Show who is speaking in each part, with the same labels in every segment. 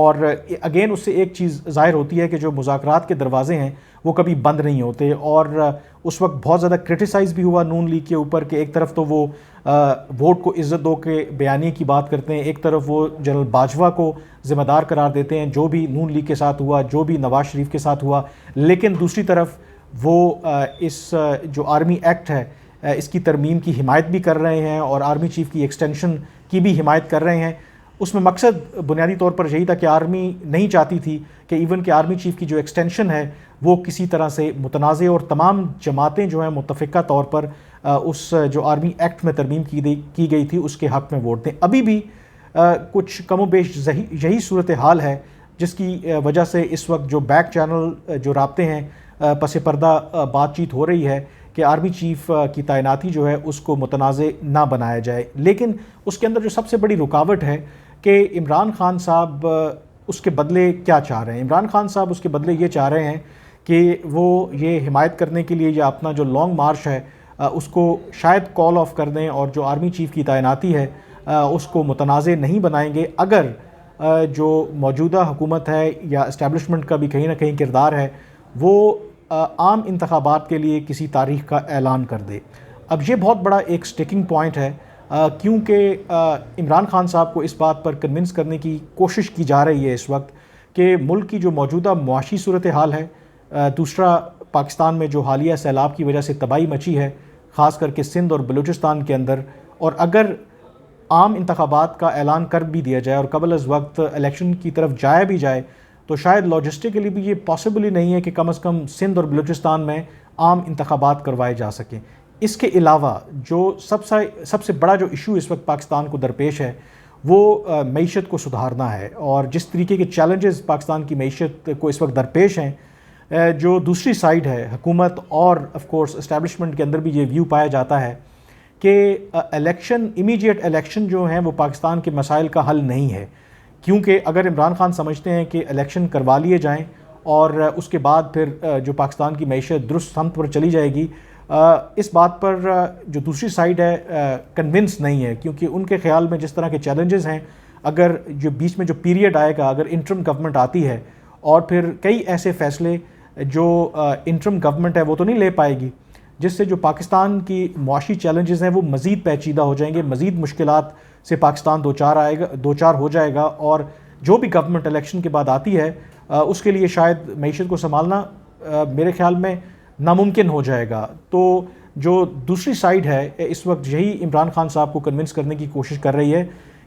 Speaker 1: اور اگین اس سے ایک چیز ظاہر ہوتی ہے کہ جو مذاکرات کے دروازے ہیں وہ کبھی بند نہیں ہوتے، اور اس وقت بہت زیادہ کرٹیسائز بھی ہوا نون لیگ کے اوپر کہ ایک طرف تو وہ ووٹ کو عزت دو کے بیانیے کی بات کرتے ہیں، ایک طرف وہ جنرل باجوہ کو ذمہ دار قرار دیتے ہیں جو بھی نون لیگ کے ساتھ ہوا، جو بھی نواز شریف کے ساتھ ہوا، لیکن دوسری طرف وہ اس جو آرمی ایکٹ ہے اس کی ترمیم کی حمایت بھی کر رہے ہیں اور آرمی چیف کی ایکسٹینشن کی بھی حمایت کر رہے ہیں۔ اس میں مقصد بنیادی طور پر یہی تھا کہ آرمی نہیں چاہتی تھی کہ ایون کہ آرمی چیف کی جو ایکسٹینشن ہے وہ کسی طرح سے متنازع، اور تمام جماعتیں جو ہیں متفقہ طور پر اس جو آرمی ایکٹ میں ترمیم کی گئی تھی اس کے حق میں ووٹ دیں۔ ابھی بھی کچھ کم و بیش یہی صورتحال ہے جس کی وجہ سے اس وقت جو بیک چینل جو رابطے ہیں پس پردہ بات چیت ہو رہی ہے کہ آرمی چیف کی تعیناتی جو ہے اس کو متنازع نہ بنایا جائے، لیکن اس کے اندر جو سب سے بڑی رکاوٹ ہے کہ عمران خان صاحب اس کے بدلے کیا چاہ رہے ہیں۔ عمران خان صاحب اس کے بدلے یہ چاہ رہے ہیں کہ وہ یہ حمایت کرنے کے لیے یا اپنا جو لانگ مارچ ہے اس کو شاید کال آف کر دیں، اور جو آرمی چیف کی تعیناتی ہے اس کو متنازع نہیں بنائیں گے اگر جو موجودہ حکومت ہے یا اسٹیبلشمنٹ کا بھی کہیں نہ کہیں کردار ہے وہ عام انتخابات کے لیے کسی تاریخ کا اعلان کر دے۔ اب یہ بہت بڑا ایک سٹیکنگ پوائنٹ ہے کیونکہ عمران خان صاحب کو اس بات پر کنونس کرنے کی کوشش کی جا رہی ہے اس وقت کہ ملک کی جو موجودہ معاشی صورتحال ہے، دوسرا پاکستان میں جو حالیہ سیلاب کی وجہ سے تباہی مچی ہے خاص کر کے سندھ اور بلوچستان کے اندر، اور اگر عام انتخابات کا اعلان کر بھی دیا جائے اور قبل از وقت الیکشن کی طرف جایا بھی جائے تو شاید لاجسٹکلی بھی یہ پاسبل ہی نہیں ہے کہ کم از کم سندھ اور بلوچستان میں عام انتخابات کروائے جا سکیں۔ اس کے علاوہ جو سب سے بڑا جو ایشو اس وقت پاکستان کو درپیش ہے وہ معیشت کو سدھارنا ہے، اور جس طریقے کے چیلنجز پاکستان کی معیشت کو اس وقت درپیش ہیں، جو دوسری سائیڈ ہے حکومت اور آف کورس اسٹیبلشمنٹ کے اندر بھی یہ ویو پایا جاتا ہے کہ امیجیٹ الیکشن جو ہیں وہ پاکستان کے مسائل کا حل نہیں ہے، کیونکہ اگر عمران خان سمجھتے ہیں کہ الیکشن کروا لیے جائیں اور اس کے بعد پھر جو پاکستان کی معیشت درست سمت پر چلی جائے گی، اس بات پر جو دوسری سائیڈ ہے کنونس نہیں ہے، کیونکہ ان کے خیال میں جس طرح کے چیلنجز ہیں، اگر جو بیچ میں جو پیریڈ آئے گا، اگر انٹرم گورنمنٹ آتی ہے اور پھر کئی ایسے فیصلے جو انٹرم گورنمنٹ ہے وہ تو نہیں لے پائے گی، جس سے جو پاکستان کی معاشی چیلنجز ہیں وہ مزید پیچیدہ ہو جائیں گے، مزید مشکلات سے پاکستان دوچار ہو جائے گا، اور جو بھی گورنمنٹ الیکشن کے بعد آتی ہے اس کے لیے شاید معیشت کو سنبھالنا میرے خیال میں ناممکن ہو جائے گا۔ تو جو دوسری سائیڈ ہے اس وقت یہی عمران خان صاحب کو کنونس کرنے کی کوشش کر رہی ہے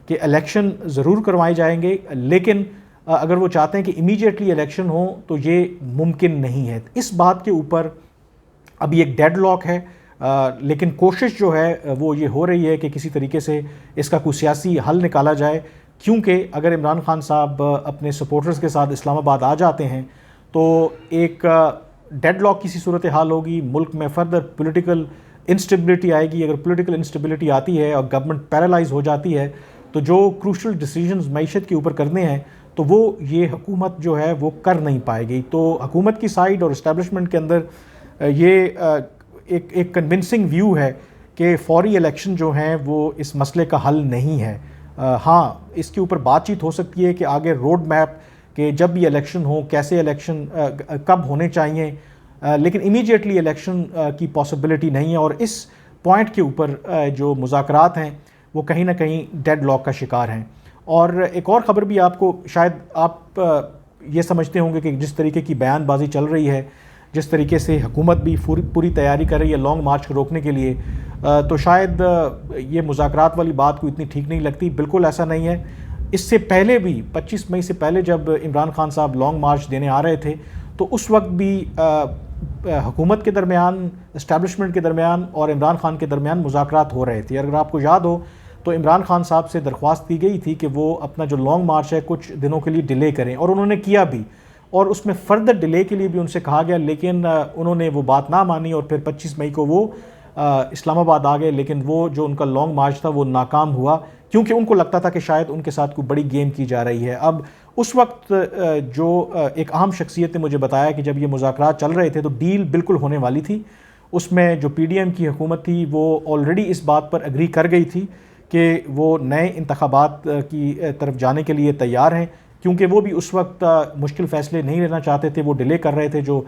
Speaker 1: کہ الیکشن ضرور کروائے جائیں گے، لیکن اگر وہ چاہتے ہیں کہ امیجیٹلی الیکشن ہو تو یہ ممکن نہیں ہے۔ اس بات کے اوپر ابھی ایک ڈیڈ لاک ہے، لیکن کوشش جو ہے وہ یہ ہو رہی ہے کہ کسی طریقے سے اس کا کوئی سیاسی حل نکالا جائے، کیونکہ اگر عمران خان صاحب اپنے سپورٹرز کے ساتھ اسلام آباد آ جاتے ہیں تو ایک ڈیڈ لاک کی سی صورتحال ہوگی، ملک میں فردر پولیٹیکل انسٹیبلٹی آئے گی۔ اگر پولیٹیکل انسٹیبلٹی آتی ہے اور گورنمنٹ پیرالائز ہو جاتی ہے تو جو کروشل ڈیسیجنز معیشت کے اوپر کرنے ہیں تو وہ یہ حکومت جو ہے وہ کر نہیں پائے گی۔ تو حکومت کی سائیڈ اور اسٹیبلشمنٹ کے اندر یہ ایک کنونسنگ ویو ہے کہ فوری الیکشن جو ہیں وہ اس مسئلے کا حل نہیں ہے۔ ہاں، اس کے اوپر بات چیت ہو سکتی ہے کہ آگے روڈ میپ کہ جب بھی الیکشن ہو کیسے الیکشن کب ہونے چاہیے، لیکن امیجیٹلی الیکشن کی پاسبلٹی نہیں ہے، اور اس پوائنٹ کے اوپر جو مذاکرات ہیں وہ کہیں نہ کہیں ڈیڈ لاک کا شکار ہیں۔ اور ایک اور خبر بھی آپ کو شاید آپ یہ سمجھتے ہوں گے کہ جس طریقے کی بیان بازی چل رہی ہے، جس طریقے سے حکومت بھی پوری تیاری کر رہی ہے لانگ مارچ کو روکنے کے لیے، تو شاید یہ مذاکرات والی بات کو اتنی ٹھیک نہیں لگتی۔ بالکل ایسا نہیں ہے۔ اس سے پہلے بھی 25 مئی سے پہلے جب عمران خان صاحب لانگ مارچ دینے آ رہے تھے تو اس وقت بھی حکومت کے درمیان، اسٹیبلشمنٹ کے درمیان اور عمران خان کے درمیان مذاکرات ہو رہے تھے۔ اگر آپ کو یاد ہو تو عمران خان صاحب سے درخواست کی گئی تھی کہ وہ اپنا جو لانگ مارچ ہے کچھ دنوں کے لیے ڈیلے کریں، اور انہوں نے کیا بھی، اور اس میں فردر ڈیلے کے لیے بھی ان سے کہا گیا، لیکن انہوں نے وہ بات نہ مانی اور پھر 25 مئی کو وہ اسلام آباد آ گئے، لیکن وہ جو ان کا لانگ مارچ تھا وہ ناکام ہوا، کیونکہ ان کو لگتا تھا کہ شاید ان کے ساتھ کوئی بڑی گیم کی جا رہی ہے۔ اب اس وقت جو ایک اہم شخصیت نے مجھے بتایا کہ جب یہ مذاکرات چل رہے تھے تو ڈیل بالکل ہونے والی تھی، اس میں جو پی ڈی ایم کی حکومت تھی وہ آلریڈی اس بات پر اگری کر گئی تھی کہ وہ نئے انتخابات کی طرف جانے کے لیے تیار ہیں، کیونکہ وہ بھی اس وقت مشکل فیصلے نہیں لینا چاہتے تھے، وہ ڈیلے کر رہے تھے، جو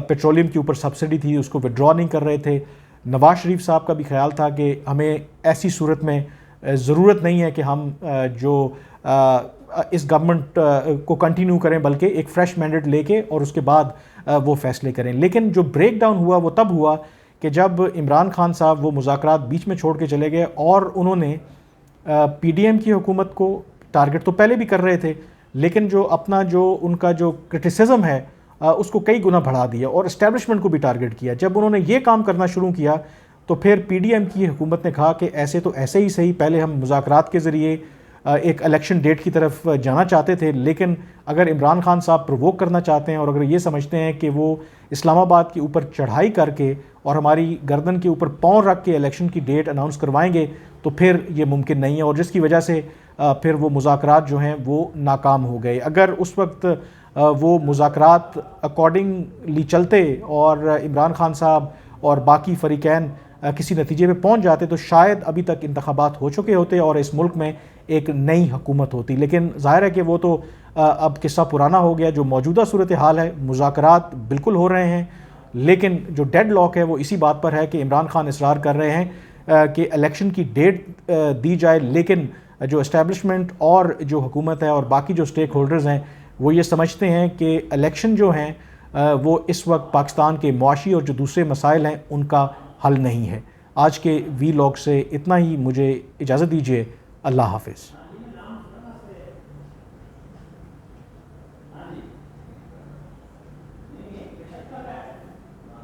Speaker 1: پیٹرولیم کے اوپر سبسڈی تھی اس کو وڈرا نہیں کر رہے تھے۔ نواز شریف صاحب کا بھی خیال تھا کہ ہمیں ایسی صورت میں ضرورت نہیں ہے کہ ہم جو اس گورنمنٹ کو کنٹینیو کریں، بلکہ ایک فریش مینڈیٹ لے کے اور اس کے بعد وہ فیصلے کریں۔ لیکن جو بریک ڈاؤن ہوا وہ تب ہوا کہ جب عمران خان صاحب وہ مذاکرات بیچ میں چھوڑ کے چلے گئے، اور انہوں نے پی ڈی ایم کی حکومت کو ٹارگٹ تو پہلے بھی کر رہے تھے، لیکن جو اپنا جو ان کا جو کرٹیسزم ہے اس کو کئی گنا بڑھا دیا اور اسٹیبلشمنٹ کو بھی ٹارگٹ کیا۔ جب انہوں نے یہ کام کرنا شروع کیا تو پھر پی ڈی ایم کی حکومت نے کہا کہ ایسے تو ایسے ہی صحیح، پہلے ہم مذاکرات کے ذریعے ایک الیکشن ڈیٹ کی طرف جانا چاہتے تھے، لیکن اگر عمران خان صاحب پرووک کرنا چاہتے ہیں اور اگر یہ سمجھتے ہیں کہ وہ اسلام آباد کے اوپر چڑھائی کر کے اور ہماری گردن کے اوپر پاؤں رکھ کے الیکشن کی ڈیٹ اناؤنس کروائیں گے تو پھر یہ ممکن نہیں ہے، اور جس کی وجہ سے پھر وہ مذاکرات جو ہیں وہ ناکام ہو گئے۔ اگر اس وقت وہ مذاکرات اکارڈنگلی چلتے اور عمران خان صاحب اور باقی فریقین کسی نتیجے پہ پہنچ جاتے تو شاید ابھی تک انتخابات ہو چکے ہوتے اور اس ملک میں ایک نئی حکومت ہوتی، لیکن ظاہر ہے کہ وہ تو اب قصہ پرانا ہو گیا۔ جو موجودہ صورتحال ہے، مذاکرات بالکل ہو رہے ہیں، لیکن جو ڈیڈ لاک ہے وہ اسی بات پر ہے کہ عمران خان اصرار کر رہے ہیں کہ الیکشن کی ڈیٹ دی جائے، لیکن جو اسٹیبلشمنٹ اور جو حکومت ہے اور باقی جو اسٹیک ہولڈرز ہیں وہ یہ سمجھتے ہیں کہ الیکشن جو ہیں وہ اس وقت پاکستان کے معاشی اور جو دوسرے مسائل ہیں ان کا حل نہیں ہے۔ آج کے وی لاگ سے اتنا ہی، مجھے اجازت دیجیے، اللہ حافظ۔